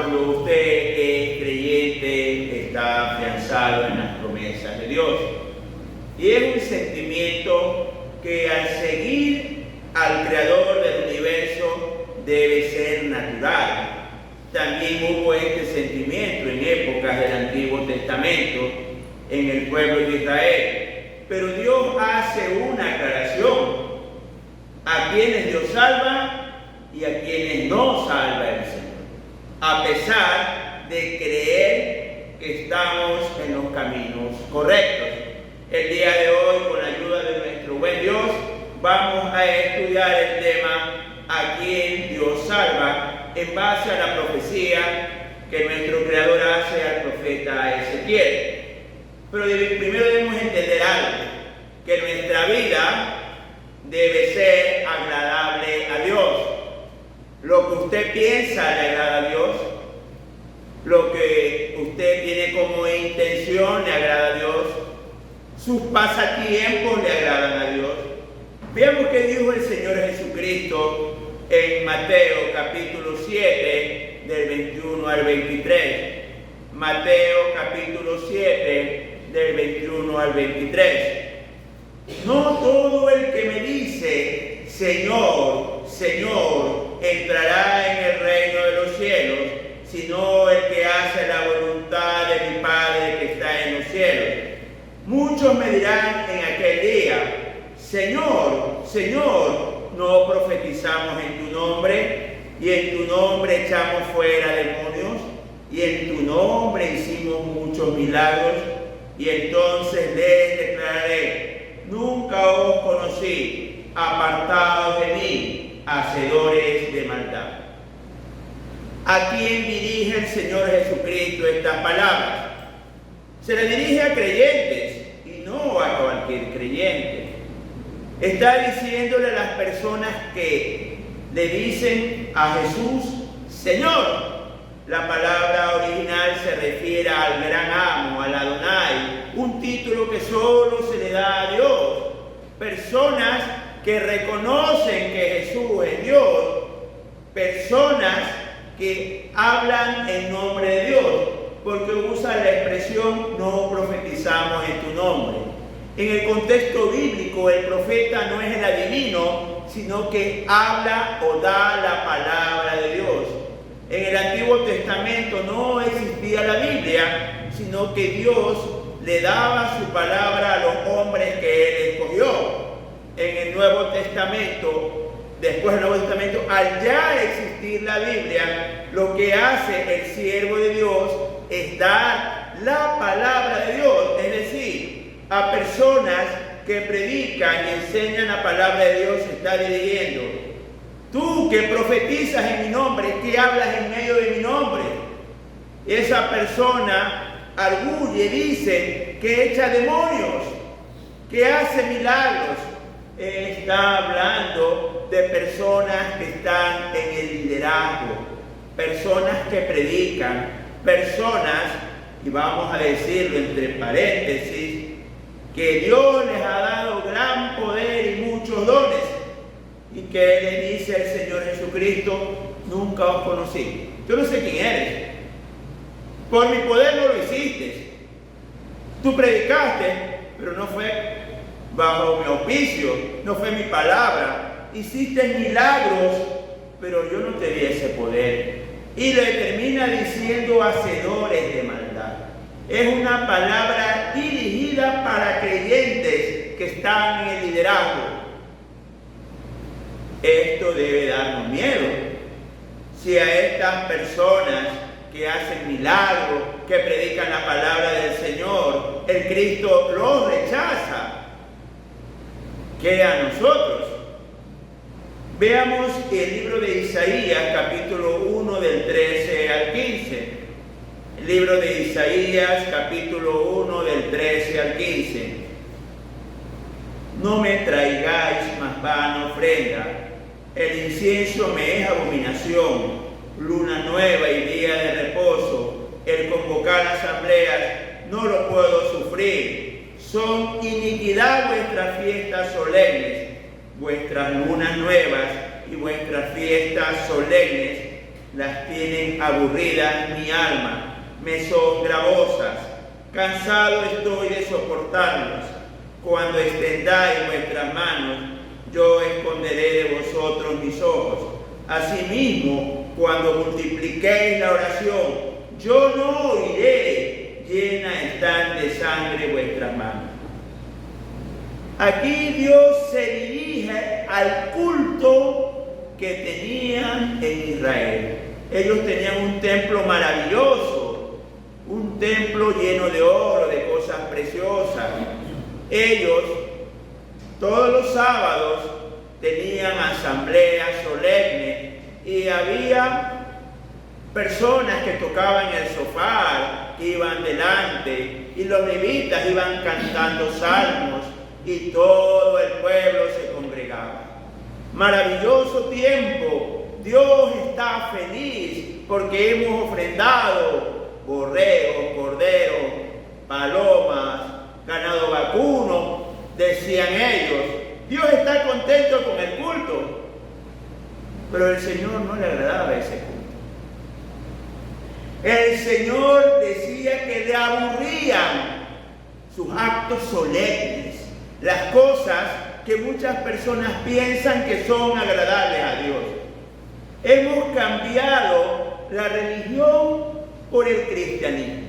cuando usted es creyente, está afianzado en las promesas de Dios. Y es un sentimiento que al seguir al Creador del universo debe ser natural. También hubo este sentimiento en épocas del Antiguo Testamento en el pueblo de Israel. Pero Dios hace una aclaración a quienes Dios salva y a quienes no salva el Señor, a pesar de creer que estamos en los caminos correctos. El día de hoy, con la ayuda de nuestro buen Dios, vamos a estudiar el tema a quien Dios salva en base a la profecía que nuestro Creador hace al profeta Ezequiel. Pero primero debemos entender algo, que nuestra vida debe ser agradable a Dios. Lo que usted piensa le agrada a Dios, lo que usted tiene como intención le agrada a Dios, sus pasatiempos le agradan a Dios. Veamos qué dijo el Señor Jesucristo en Mateo capítulo 7 del 21 al 23. Mateo capítulo 7 del 21 al 23. No todo el que me dice, Señor, Señor, entrará en el reino de los cielos, sino el que hace la voluntad de mi Padre que está en los cielos. Muchos me dirán en aquel día, Señor, Señor, ¿no profetizamos en tu nombre? Y en tu nombre echamos fuera demonios, y en tu nombre hicimos muchos milagros. Y entonces les declararé, nunca os conocí, apartados de mí, hacedores de maldad. ¿A quién dirige el Señor Jesucristo estas palabras? Se le dirige a creyentes y no a cualquier creyente. Está diciéndole a las personas que le dicen a Jesús, Señor. La palabra original se refiere al gran amo, al Adonai, un título que solo se le da a Dios. Personas que reconocen que Jesús es Dios, personas que hablan en nombre de Dios, porque usan la expresión no profetizamos en tu nombre. En el contexto bíblico, el profeta no es el adivino, sino que habla o da la palabra de Dios. En el Antiguo Testamento no existía la Biblia, sino que Dios le daba su palabra a los hombres que Él escogió. En el Nuevo Testamento, después del Nuevo Testamento, al ya existir la Biblia, lo que hace el siervo de Dios es dar la palabra de Dios, es decir, a personas que predican y enseñan la palabra de Dios se está dirigiendo. Tú que profetizas en mi nombre, que hablas en medio de mi nombre, esa persona arguye, dice que echa demonios, que hace milagros. Él está hablando de personas que están en el liderazgo, personas que predican, personas, y vamos a decirlo entre paréntesis, que Dios les ha dado gran poder y muchos dones, y que le dice el Señor Jesucristo, nunca os conocí. Yo no sé quién eres. Por mi poder no lo hiciste. Tú predicaste, pero no fue bajo mi auspicio, no fue mi palabra. Hiciste milagros, pero yo no te di ese poder. Y le termina diciendo hacedores de maldad. Es una palabra dirigida para creyentes que están en el liderazgo. Esto debe darnos miedo. Si a estas personas que hacen milagros, que predican la palabra del Señor, el Cristo los rechaza, ¿qué a nosotros? Veamos el libro de Isaías, capítulo 1, del 13 al 15. El libro de Isaías, capítulo 1, del 13 al 15. No me traigáis más vana ofrenda. El incienso me es abominación. Luna nueva y día de reposo. El convocar asambleas no lo puedo sufrir. Son iniquidad vuestras fiestas solemnes, vuestras lunas nuevas y vuestras fiestas solemnes, las tienen aburridas mi alma, me son gravosas. Cansado estoy de soportarlos. Cuando extendáis vuestras manos, yo esconderé de vosotros mis ojos. Asimismo, cuando multipliquéis la oración, yo no oiré, llenas están de sangre vuestras manos. Aquí Dios se dirige al culto que tenían en Israel. Ellos tenían un templo maravilloso, un templo lleno de oro, de cosas preciosas. Ellos, todos los sábados, tenían asambleas solemnes y había personas que tocaban el shofar, que iban delante, y los levitas iban cantando salmos y todo el pueblo se congregaba. Maravilloso tiempo. Dios está feliz porque hemos ofrendado borregos, corderos, palomas, ganado vacuno, decían ellos. Dios está contento con el culto, pero el Señor no le agradaba ese culto. El Señor decía que le aburrían sus actos solemnes, las cosas que muchas personas piensan que son agradables a Dios. Hemos cambiado la religión por el cristianismo.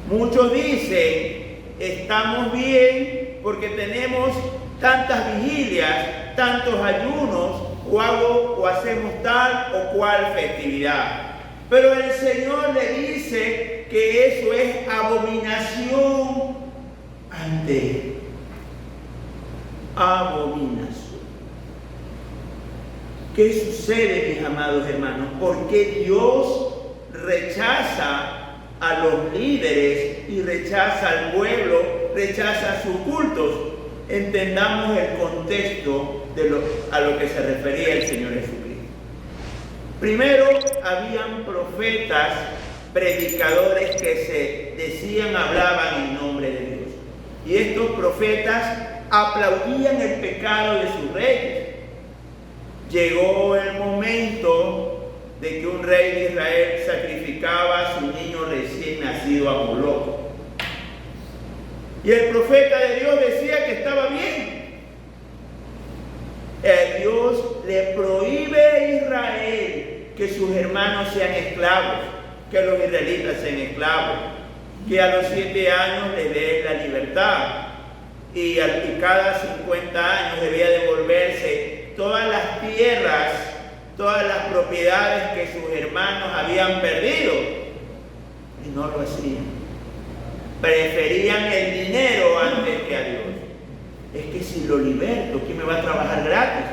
Muchos dicen, estamos bien porque tenemos tantas vigilias, tantos ayunos, o hacemos tal o cual festividad. Pero el Señor le dice que eso es abominación ante Él. Abominación. ¿Qué sucede, mis amados hermanos? ¿Por qué Dios rechaza a los líderes y rechaza al pueblo, rechaza sus cultos? Entendamos el contexto a lo que se refería el Señor Jesucristo. Primero, habían profetas, predicadores que se decían, hablaban en nombre de Dios. Y estos profetas aplaudían el pecado de sus reyes. Llegó el momento de que un rey de Israel sacrificaba a su niño recién nacido a Moloch. Y el profeta de Dios decía que estaba bien. Dios le prohíbe a Israel que sus hermanos sean esclavos, que los israelitas sean esclavos, que a los 7 años les dé la libertad y cada 50 años debía devolverse todas las tierras, todas las propiedades que sus hermanos habían perdido. Y no lo hacían. Preferían el dinero antes que a Dios. Es que si lo liberto, ¿quién me va a trabajar gratis?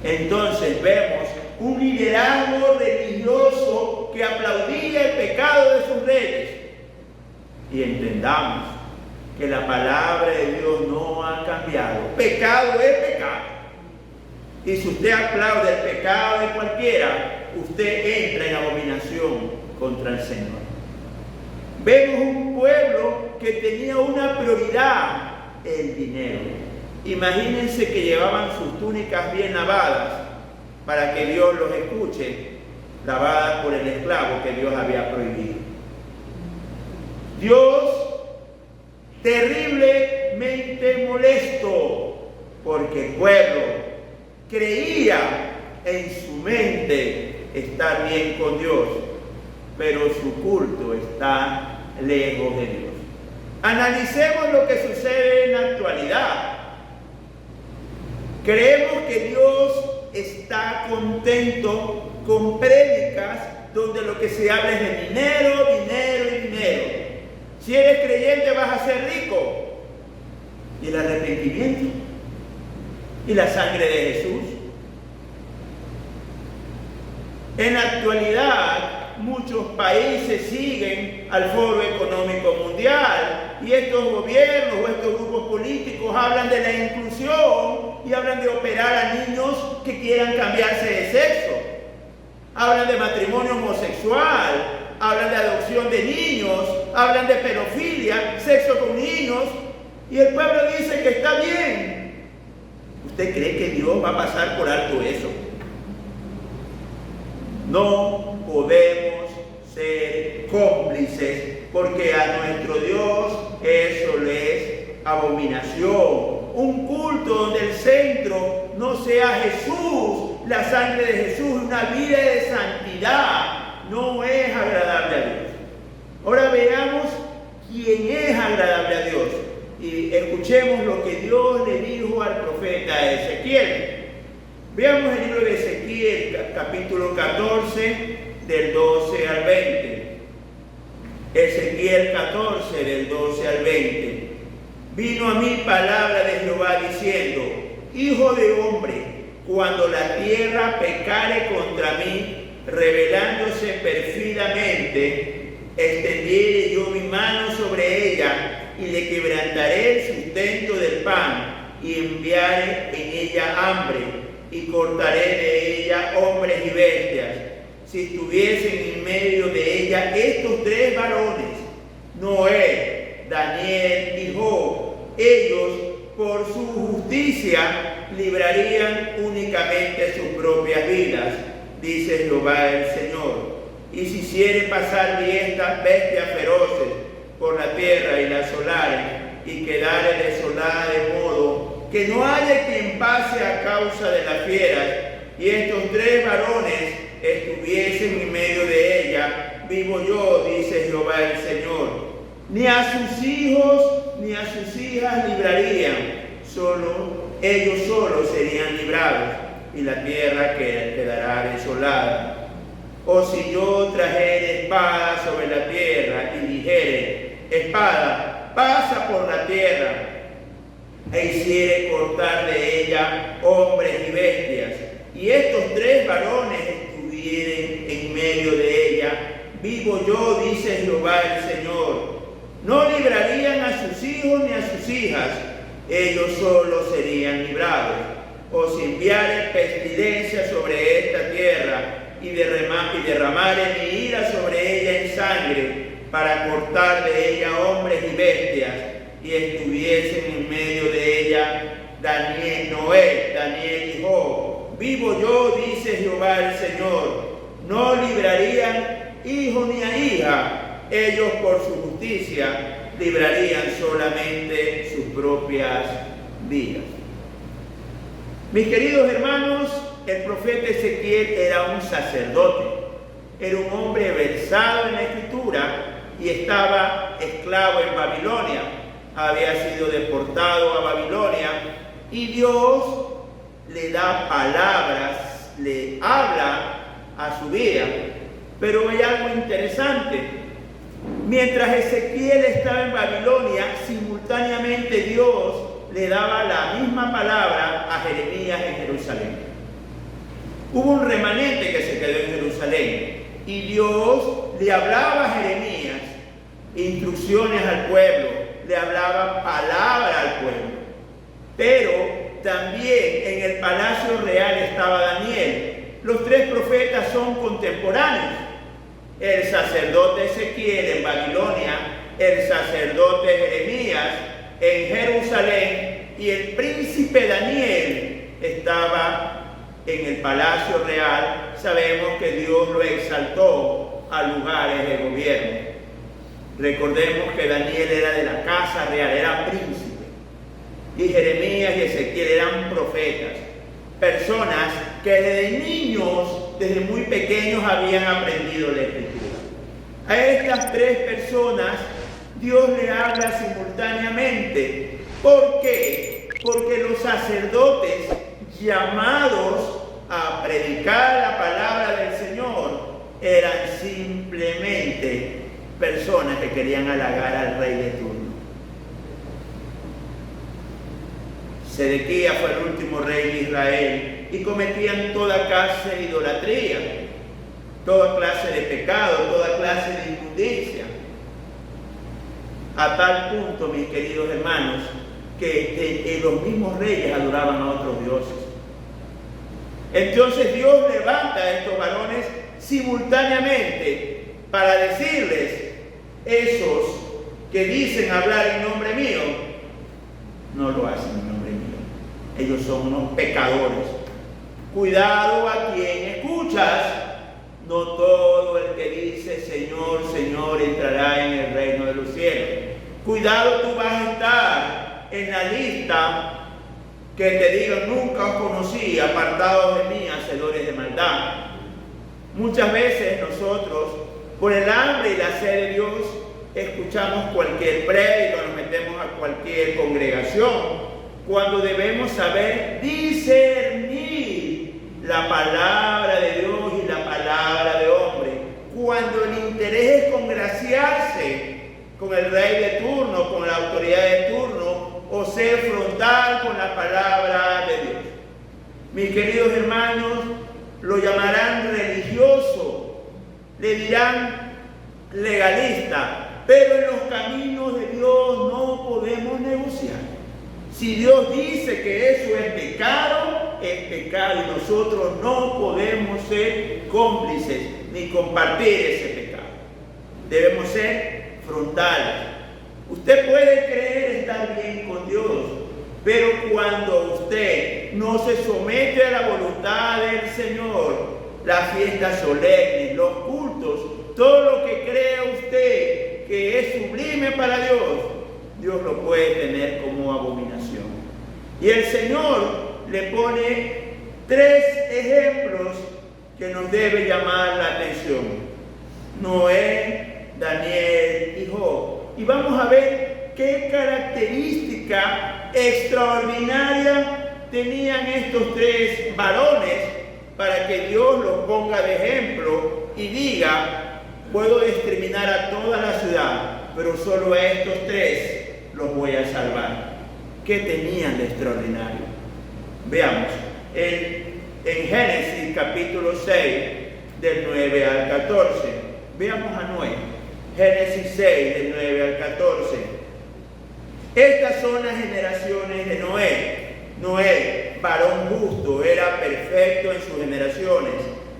Entonces vemos un liderazgo religioso que aplaudía el pecado de sus reyes. Y entendamos que la palabra de Dios no ha cambiado. Pecado es pecado. Y si usted aplaude el pecado de cualquiera, usted entra en abominación contra el Señor. Vemos un pueblo que tenía una prioridad, el dinero. Imagínense que llevaban sus túnicas bien lavadas para que Dios los escuche, lavadas por el esclavo que Dios había prohibido. Dios terriblemente molesto porque el pueblo creía en su mente estar bien con Dios, pero su culto está lejos de Dios. Analicemos lo que sucede en la actualidad. Creemos que Dios está contento con prédicas donde lo que se habla es de dinero, dinero y dinero. Si eres creyente vas a ser rico. ¿Y el arrepentimiento? ¿Y la sangre de Jesús? En la actualidad, muchos países siguen al Foro Económico Mundial y estos gobiernos o estos grupos políticos hablan de la inclusión y hablan de operar a niños que quieran cambiarse de sexo. Hablan de matrimonio homosexual, hablan de adopción de niños, hablan de pedofilia, sexo con niños, y el pueblo dice que está bien. ¿Usted cree que Dios va a pasar por alto eso? No podemos ser cómplices, porque a nuestro Dios eso le es abominación. Un culto donde el centro no sea Jesús, la sangre de Jesús, una vida de santidad, no es agradable a Dios. Ahora veamos quién es agradable a Dios y escuchemos lo que Dios le dijo al profeta Ezequiel. Veamos el libro de Ezequiel, capítulo 14, del 12 al 20. Ezequiel 14, del 12 al 20. Vino a mí palabra de Jehová diciendo: Hijo de hombre, cuando la tierra pecare contra mí, rebelándose perfidamente, extendiere yo mi mano sobre ella y le quebrantaré el sustento del pan y enviaré en ella hambre y cortaré de ella hombres y bestias. Si estuviesen en medio de ella estos tres varones, Noé, Daniel y Job, ellos por su justicia librarían únicamente sus propias vidas, dice Jehová el Señor. Y si hiciere pasar estas bestias feroces por la tierra y la asolare, y quedare desolada de modo que no haya quien pase a causa de las fieras, y estos tres varones estuviesen en medio de ella, vivo yo, dice Jehová el Señor. Ni a sus hijos ni a sus hijas librarían, ellos solos serían librados, y la tierra quedará desolada. O si yo trajere espada sobre la tierra y dijere: espada, pasa por la tierra, e hiciere cortar de ella hombres y bestias, y estos tres varones estuvieren en medio de ella, vivo yo, dice Jehová el Señor. No librarían a sus hijos ni a sus hijas, ellos solos serían librados. O si enviare pestilencia sobre esta tierra y derramare mi ira sobre ella en sangre, para cortar de ella hombres y bestias, y estuviesen en medio de ella Noé, Daniel y Job, vivo yo, dice Jehová el Señor. No librarían hijo ni a hija, ellos por su justicia librarían solamente sus propias vidas. Mis queridos hermanos, el profeta Ezequiel era un sacerdote, era un hombre versado en la Escritura y estaba esclavo en Babilonia. Había sido deportado a Babilonia y Dios le da palabras, le habla a su vida. Pero hay algo interesante. Mientras Ezequiel estaba en Babilonia, simultáneamente Dios le daba la misma palabra a Jeremías en Jerusalén. Hubo un remanente que se quedó en Jerusalén y Dios le hablaba a Jeremías instrucciones al pueblo, le hablaba palabra al pueblo. Pero también en el palacio real estaba Daniel. Los tres profetas son contemporáneos. El sacerdote Ezequiel en Babilonia, el sacerdote Jeremías en Jerusalén y el príncipe Daniel estaba en el palacio real. Sabemos que Dios lo exaltó a lugares de gobierno. Recordemos que Daniel era de la casa real, era príncipe. Y Jeremías y Ezequiel eran profetas, personas que desde niños, desde muy pequeños habían aprendido la Escritura. A estas tres personas Dios le habla simultáneamente. ¿Por qué? Porque los sacerdotes llamados a predicar la palabra del Señor eran simplemente personas que querían halagar al rey de turno. Sedequías fue el último rey de Israel y cometían toda clase de idolatría, toda clase de pecado, toda clase de inmundicia. A tal punto, mis queridos hermanos, que los mismos reyes adoraban a otros dioses. Entonces Dios levanta a estos varones simultáneamente para decirles: esos que dicen hablar en nombre mío, no lo hacen en nombre mío. Ellos son unos pecadores. Cuidado a quien escuchas, no todo el que dice Señor, Señor entrará en el reino de los cielos. Cuidado, tú vas a estar en la lista que te digan: nunca os conocí, apartados de mí, hacedores de maldad. Muchas veces nosotros, por el hambre y la sed de Dios, escuchamos cualquier prédico, nos metemos a cualquier congregación, cuando debemos saber discernir la palabra de Dios y la palabra de hombre. Cuando el interés es congraciarse con el rey de turno, con la autoridad de turno, o ser frontal con la palabra de Dios. Mis queridos hermanos, lo llamarán religioso, le dirán legalista, pero en los caminos de Dios no podemos negociar. Si Dios dice que eso es pecado y nosotros no podemos ser cómplices ni compartir ese pecado. Debemos ser frontales. Usted puede creer estar bien con Dios, pero cuando usted no se somete a la voluntad del Señor, las fiestas solemnes, los cultos, todo lo que crea usted que es sublime para Dios, Dios lo puede tener como abominación. Y el Señor le pone 3 ejemplos que nos debe llamar la atención: Noé, Daniel y Job. Y vamos a ver qué característica extraordinaria tenían estos 3 varones para que Dios los ponga de ejemplo y diga: puedo discriminar a toda la ciudad, pero solo a estos 3 los voy a salvar. ¿Qué tenían de extraordinario? Veamos, en Génesis capítulo 6, del 9 al 14. Veamos a Noé. Génesis 6, del 9 al 14. Estas son las generaciones de Noé. Noé, varón justo, era perfecto en sus generaciones.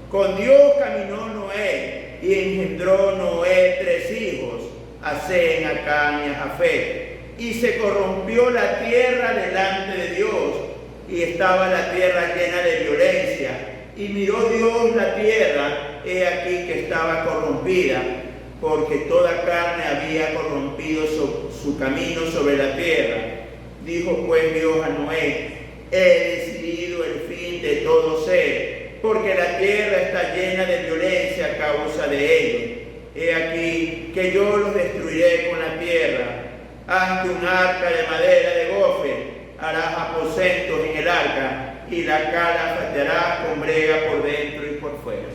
Con Dios caminó Noé y engendró Noé 3 hijos, a Sem, a Cam y a Jafet. Y se corrompió la tierra delante de Dios, y estaba la tierra llena de violencia. Y miró Dios la tierra, he aquí que estaba corrompida, porque toda carne había corrompido su camino sobre la tierra. Dijo pues Dios a Noé: he decidido el fin de todo ser, porque la tierra está llena de violencia a causa de ellos. He aquí que yo los destruiré con la tierra. Hazte un arca de madera de gofer, harás aposentos en el arca, y la cala fatearás con brega por dentro y por fuera.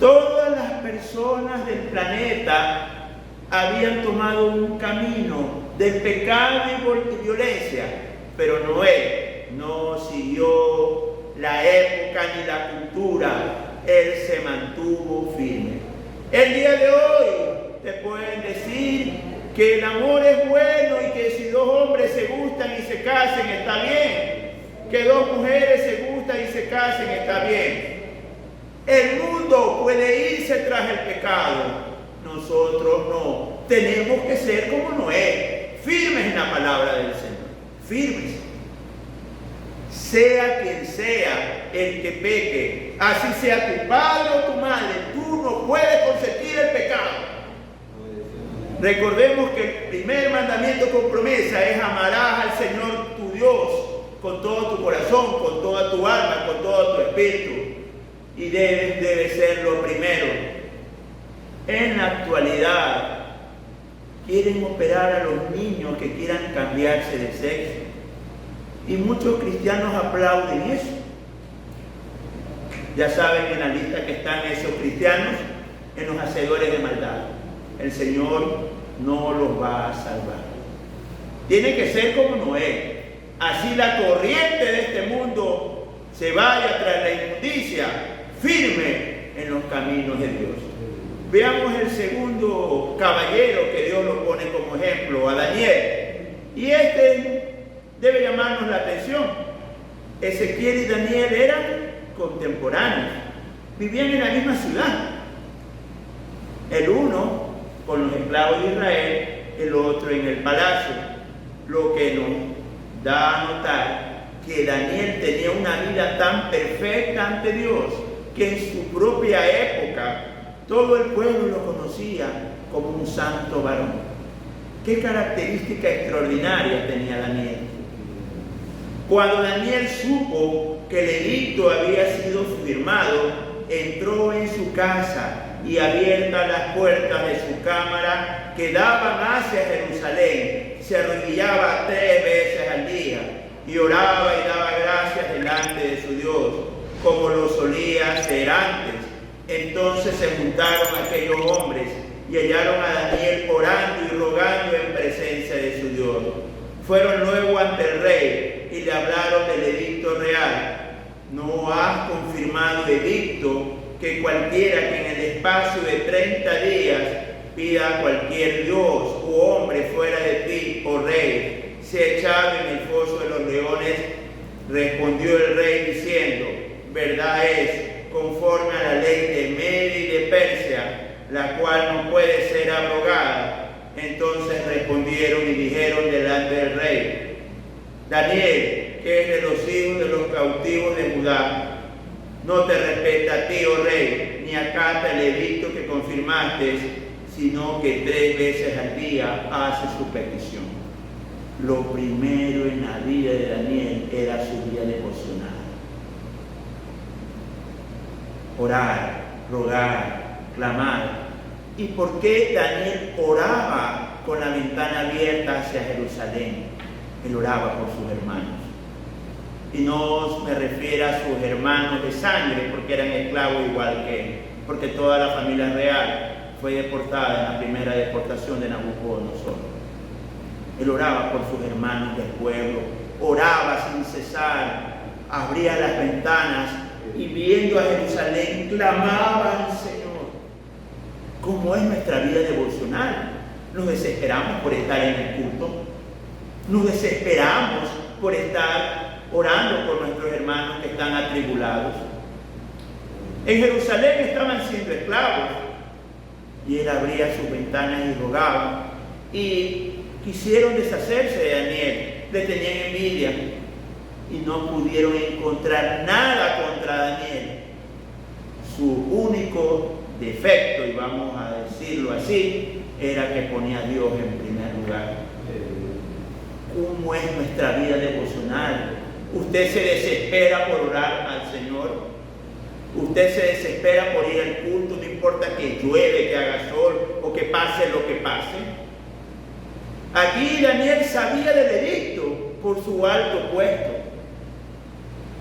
Todas las personas del planeta habían tomado un camino de pecado y violencia, pero Noé no siguió la época ni la cultura. Él se mantuvo firme. El día de hoy te pueden decir que el amor es bueno y que si 2 hombres se gustan y se casen está bien, que 2 mujeres se gustan y se casen está bien. El mundo puede irse tras el pecado, nosotros no. Tenemos que ser como Noé, firmes en la palabra del Señor, firmes. Sea quien sea el que peque, así sea tu padre o tu madre, tú no puedes consentir el pecado. Recordemos que el primer mandamiento con promesa es: amarás al Señor tu Dios con todo tu corazón, con toda tu alma, con todo tu espíritu. Y debe ser lo primero. En la actualidad quieren operar a los niños que quieran cambiarse de sexo. Y muchos cristianos aplauden eso. Ya saben en la lista que están esos cristianos, en los hacedores de maldad. El Señor no los va a salvar. Tiene que ser como Noé. Así la corriente de este mundo se vaya tras la inmundicia, firme en los caminos de Dios. Veamos el segundo caballero que Dios lo pone como ejemplo, a Daniel. Y este debe llamarnos la atención. Ezequiel y Daniel eran contemporáneos, vivían en la misma ciudad. El uno con los esclavos de Israel, el otro en el palacio. Lo que nos da a notar que Daniel tenía una vida tan perfecta ante Dios que en su propia época todo el pueblo lo conocía como un santo varón. ¿Qué característica extraordinaria tenía Daniel? Cuando Daniel supo que el edicto había sido firmado, entró en su casa y abiertas las puertas de su cámara que daban hacia Jerusalén, se arrodillaba 3 veces al día y oraba y daba gracias delante de su Dios, como lo solía hacer antes. Entonces se juntaron aquellos hombres y hallaron a Daniel orando y rogando en presencia de su Dios. Fueron luego ante el rey y le hablaron del edicto real. ¿No has confirmado edicto que cualquiera que en el espacio de 30 días pida a cualquier dios u hombre fuera de ti, oh rey, sea echado en el foso de los leones? Respondió el rey diciendo: verdad es, conforme a la ley de Media y de Persia, la cual no puede ser abrogada. Entonces respondieron y dijeron delante del rey: Daniel, que es de los hijos de los cautivos de Judá, no te respeta a ti, oh rey, ni acata el edicto que confirmaste, sino que 3 veces al día hace su petición. Lo primero en la vida de Daniel era su vida devocional. Orar, rogar, clamar. ¿Y por qué Daniel oraba con la ventana abierta hacia Jerusalén? Él oraba por sus hermanos. Y no me refiero a sus hermanos de sangre, porque eran esclavos igual que él, porque toda la familia real fue deportada en la primera deportación de Nabucodonosor. Él oraba por sus hermanos del pueblo, oraba sin cesar, abría las ventanas y viendo a Jerusalén clamaba al Señor. ¿Cómo es nuestra vida devocional? Nos desesperamos por estar en el culto, nos desesperamos por estar orando por nuestros hermanos que están atribulados. En Jerusalén estaban siendo esclavos y él abría sus ventanas y rogaba, y quisieron deshacerse de Daniel, le tenían envidia y no pudieron encontrar nada contra Daniel. Su único defecto, y vamos a decirlo así, era que ponía a Dios en primer lugar. ¿Cómo es nuestra vida devocional? ¿Usted se desespera por orar al Señor? ¿Usted se desespera por ir al culto, no importa que llueve, que haga sol o que pase lo que pase? Aquí Daniel sabía del edicto por su alto puesto,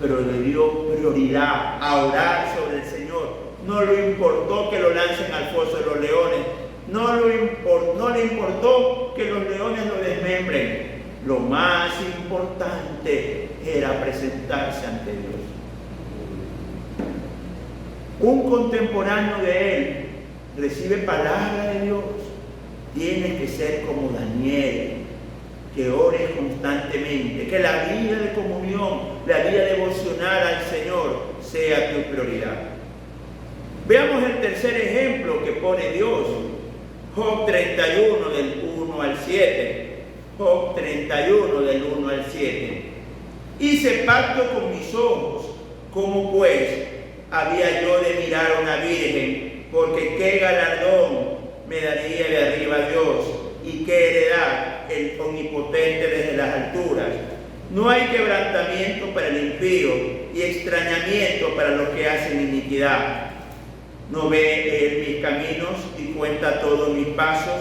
pero le dio prioridad a orar sobre el Señor. No le importó que lo lancen al foso de los leones, no le importó que los leones lo desmembren. Lo más importante era presentarse ante Dios. Un contemporáneo de él recibe palabra de Dios. Tienes que ser como Daniel, que ores constantemente, que la vida de comunión, la vida devocional al Señor sea tu prioridad. Veamos el tercer ejemplo que pone Dios. Job 31 del 1 al 7. Job 31 del 1 al 7. Hice pacto con mis ojos, ¿cómo pues había yo de mirar a una virgen? Porque qué galardón me daría de arriba Dios, y qué heredad el omnipotente desde las alturas. No hay quebrantamiento para el impío y extrañamiento para los que hacen iniquidad. ¿No ve él mis caminos y cuenta todos mis pasos?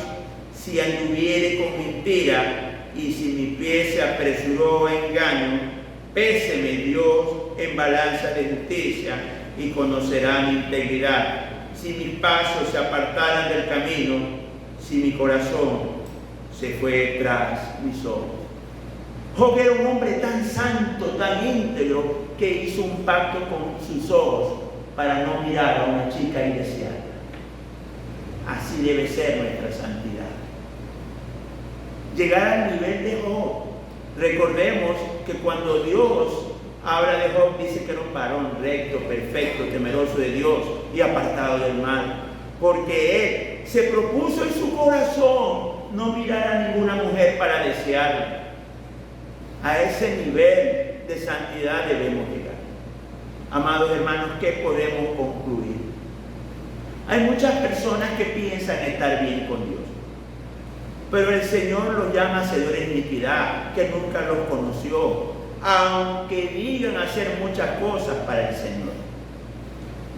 Si anduviere con mentira y si mi pie se apresuró a engaño, péseme Dios en balanza de justicia y conocerá mi integridad. Si mis pasos se apartaran del camino, si mi corazón se fue tras mis ojos. Job era un hombre tan santo, tan íntegro, que hizo un pacto con sus ojos para no mirar a una chica indeseada. Así debe ser nuestra santidad. Llegar al nivel de Job. Recordemos que cuando Dios habla de Job, dice que era un varón recto, perfecto, temeroso de Dios y apartado del mal. Porque él se propuso en su corazón no mirar a ninguna mujer para desearla. A ese nivel de santidad debemos llegar. Amados hermanos, ¿qué podemos concluir? Hay muchas personas que piensan estar bien con Dios, pero el Señor los llama hacedores de iniquidad, que nunca los conoció, aunque digan hacer muchas cosas para el Señor.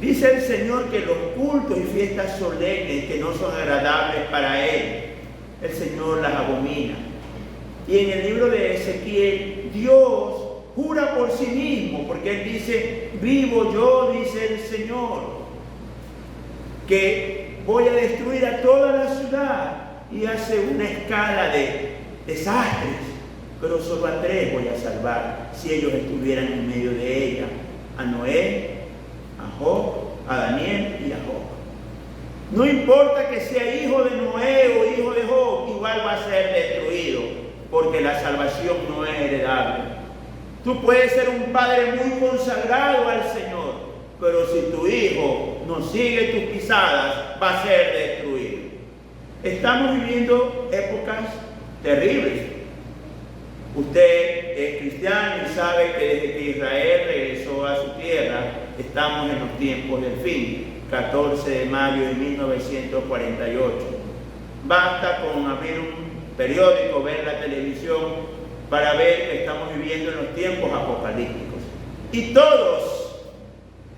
Dice el Señor que los cultos y fiestas solemnes que no son agradables para Él, el Señor las abomina. Y en el libro de Ezequiel, Dios jura por sí mismo, porque Él dice, vivo yo, dice el Señor, que voy a destruir a toda la ciudad, y hace una escala de desastres, pero solo a 3 voy a salvar, si ellos estuvieran en medio de ella: a Noé, a Job, a Daniel y a Job. No importa que sea hijo de Noé o hijo de Job, igual va a ser destruido, porque la salvación no es heredable. Tú puedes ser un padre muy consagrado al Señor, pero si tu hijo no sigue tus pisadas, va a ser destruido. Estamos viviendo épocas terribles. Usted es cristiano y sabe que desde que Israel regresó a su tierra, estamos en los tiempos del fin, 14 de mayo de 1948. Basta con abrir un periódico, ver la televisión, para ver que estamos viviendo en los tiempos apocalípticos. Y todos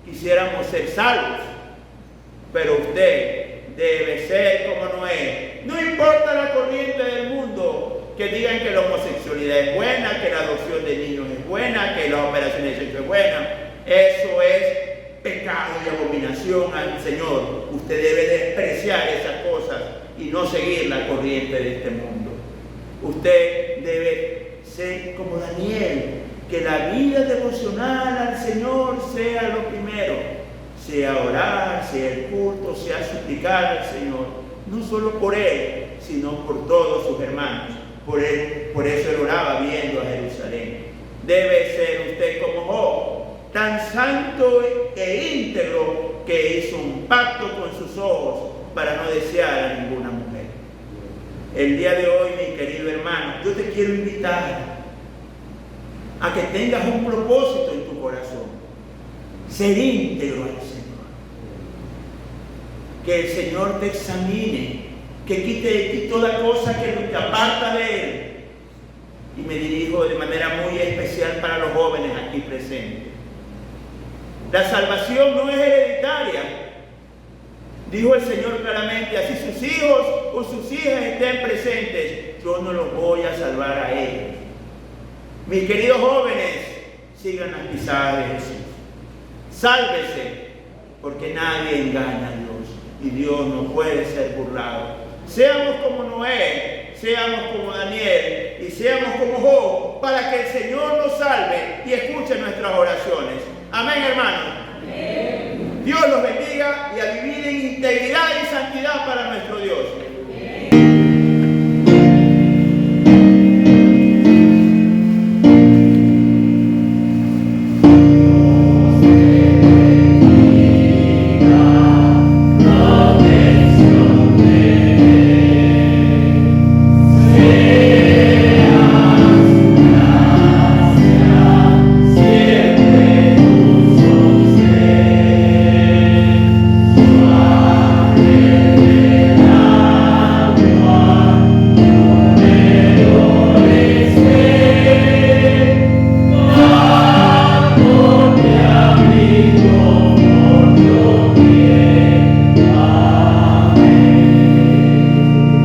quisiéramos ser salvos, pero usted debe ser como Noé. No importa la corriente del mundo, que digan que la homosexualidad es buena, que la adopción de niños es buena, que las operaciones de sexo es buena. Eso es pecado y abominación al Señor. Usted debe despreciar esas cosas y no seguir la corriente de este mundo. Usted debe ser como Daniel, que la vida devocional al Señor sea lo primero. Sea orar, sea el culto, sea suplicar al Señor, no solo por Él, sino por todos sus hermanos. Por eso Él oraba viendo a Jerusalén. Debe ser usted como Job, tan santo e íntegro que hizo un pacto con sus ojos para no desear a ninguna mujer. El día de hoy, mi querido hermano, yo te quiero invitar a que tengas un propósito en tu corazón: ser íntegro al Señor. Que el Señor te examine, que quite de ti toda cosa que te aparta de Él. Y me dirijo de manera muy especial para los jóvenes aquí presentes. La salvación no es hereditaria. Dijo el Señor claramente: así sus hijos o sus hijas estén presentes, yo no los voy a salvar a ellos. Mis queridos jóvenes, sigan las pisadas de Jesús. Sálvese, porque nadie engaña a Dios y Dios no puede ser burlado. Seamos como Noé, seamos como Daniel y seamos como Job, para que el Señor nos salve y escuche nuestras oraciones. Amén, hermanos. Amén. Dios los bendiga.